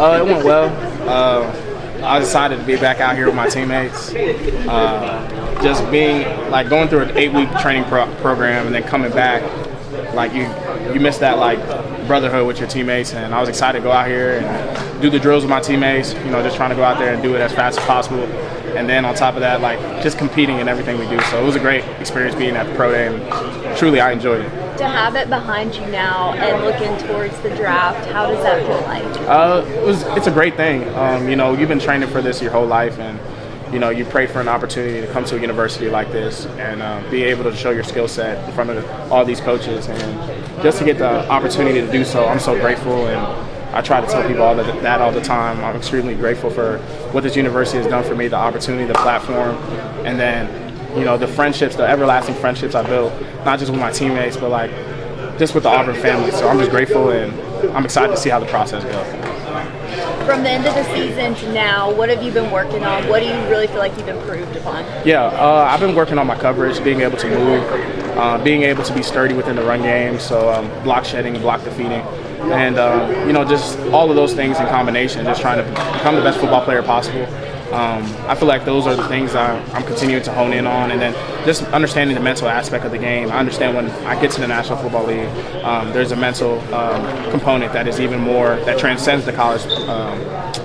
It went well. I was excited to be back out here with my teammates. Just being like going through an 8-week training program and then coming back, like you miss that like brotherhood with your teammates, and I was excited to go out here and do the drills with my teammates. Just trying to go out there and do it as fast as possible. And then on top of that, like just competing in everything we do. So it was a great experience being at the pro day, and truly I enjoyed it. To have it behind you now and looking towards the draft, how does that feel like? It's a great thing. You've been training for this your whole life, and you pray for an opportunity to come to a university like this and be able to show your skill set in front of all these coaches, and just to get the opportunity to do so, I'm so grateful. And I try to tell people that all the time. I'm extremely grateful for what this university has done for me, the opportunity, the platform, and then the friendships, the everlasting friendships I built, not just with my teammates, but like just with the Auburn family. So I'm just grateful, and I'm excited to see how the process goes. From the end of the season to now, what have you been working on? What do you really feel like you've improved upon? Yeah, I've been working on my coverage, being able to move, being able to be sturdy within the run game, so block shedding, block defeating, and just all of those things in combination, just trying to become the best football player possible. I feel like those are the things I'm continuing to hone in on, and then just understanding the mental aspect of the game. I understand when I get to the National Football League, there's a mental component that is even more, that transcends the college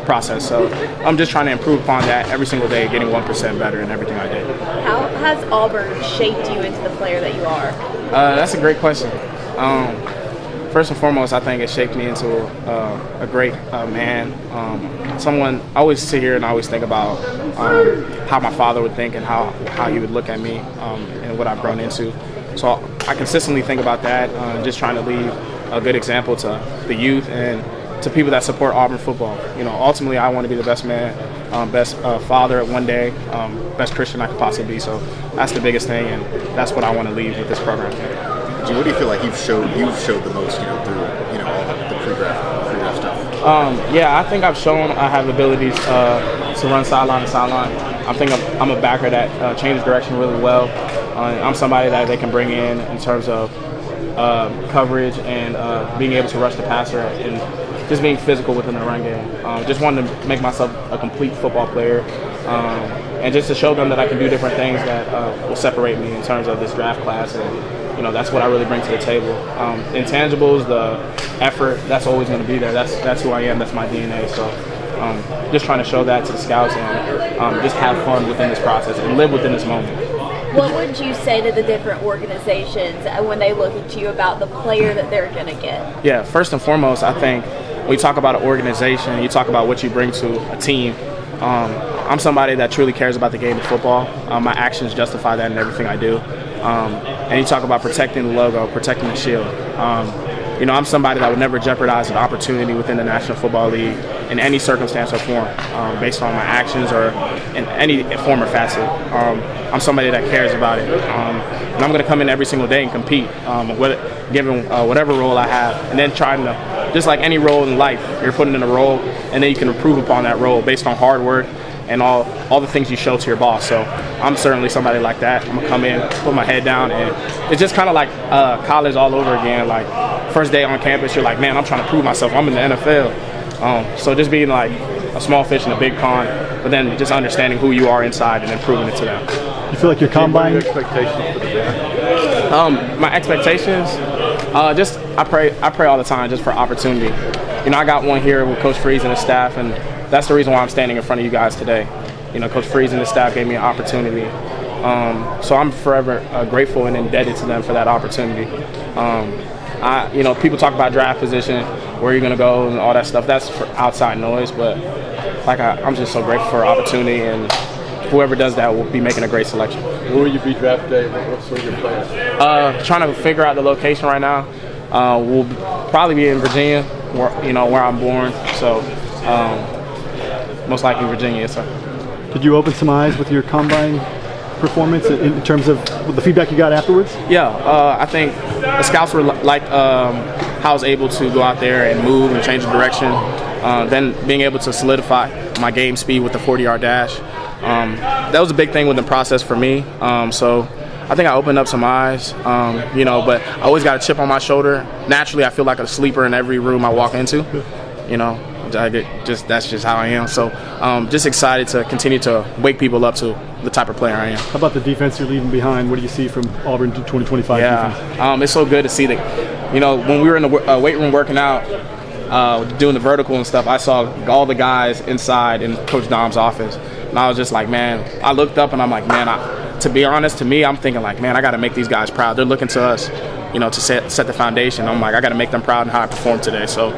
process. So I'm just trying to improve upon that every single day, getting 1% better in everything I did. How has Auburn shaped you into the player that you are? That's a great question. First and foremost, I think it shaped me into a great man. Someone, I always sit here and I always think about how my father would think and how he would look at me and what I've grown into. So I consistently think about that, just trying to leave a good example to the youth and to people that support Auburn football. Ultimately, I want to be the best man, best father one day, best Christian I could possibly be. So that's the biggest thing, and that's what I want to leave with this program. What do you feel like you've showed the most, through all the pre-draft stuff? Yeah, I think I've shown I have abilities to run sideline to sideline. I think I'm a backer that changes direction really well. I'm somebody that they can bring in terms of coverage and being able to rush the passer and just being physical within the run game. Just wanted to make myself a complete football player, and just to show them that I can do different things that will separate me in terms of this draft class. And that's what I really bring to the table. Intangibles, the effort, that's always going to be there. That's who I am. That's my DNA. So just trying to show that to the scouts and just have fun within this process and live within this moment. What would you say to the different organizations when they look at you about the player that they're going to get? Yeah, first and foremost, I think when you talk about an organization, you talk about what you bring to a team. I'm somebody that truly cares about the game of football. My actions justify that in everything I do. And you talk about protecting the logo, protecting the shield. I'm somebody that would never jeopardize an opportunity within the National Football League in any circumstance or form, based on my actions or in any form or facet. I'm somebody that cares about it. And I'm going to come in every single day and compete, given whatever role I have, and then trying to, just like any role in life, you're putting in a role, and then you can improve upon that role based on hard work and all the things you show to your boss. So I'm certainly somebody like that. I'm gonna come in, put my head down, and it's just kind of like college all over again. Like first day on campus, you're like, man, I'm trying to prove myself. I'm in the NFL. So just being like a small fish in a big pond, but then just understanding who you are inside and then proving it to them. You feel like your combine expectations for the draft? My expectations, just I pray all the time just for opportunity. I got one here with Coach Freeze and his staff, and that's the reason why I'm standing in front of you guys today. Coach Freeze and his staff gave me an opportunity. So I'm forever grateful and indebted to them for that opportunity. People talk about draft position, where you're going to go and all that stuff. That's for outside noise, but I'm just so grateful for opportunity, and whoever does that will be making a great selection. Where will you be draft day? What's sort of your plan? Trying to figure out the location right now. We'll probably be in Virginia, where I'm born. So most likely Virginia. So. Did you open some eyes with your combine performance in terms of the feedback you got afterwards? Yeah, I think the scouts were like how I was able to go out there and move and change the direction. Then being able to solidify my game speed with the 40-yard dash. That was a big thing with the process for me. So I think I opened up some eyes, but I always got a chip on my shoulder. Naturally, I feel like a sleeper in every room I walk into, That's just how I am. So just excited to continue to wake people up to the type of player I am. How about the defense you're leaving behind? What do you see from Auburn 2025 defense? It's so good to see that. When we were in the weight room working out, doing the vertical and stuff, I saw all the guys inside in Coach Dom's office, and I was just like, man. I looked up and I'm like, man. To be honest, to me, I'm thinking like, man, I got to make these guys proud. They're looking to us, to set the foundation. I'm like, I got to make them proud in how I perform today. So,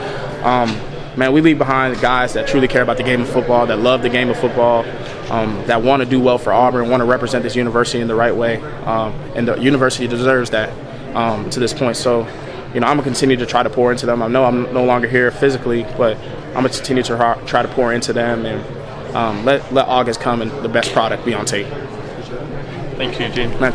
man, we leave behind guys that truly care about the game of football, that love the game of football, that want to do well for Auburn, want to represent this university in the right way, and the university deserves that to this point. So, I'm going to continue to try to pour into them. I know I'm no longer here physically, but I'm going to continue to try to pour into them and let August come and the best product be on tape. Thank you, Eugene. Man,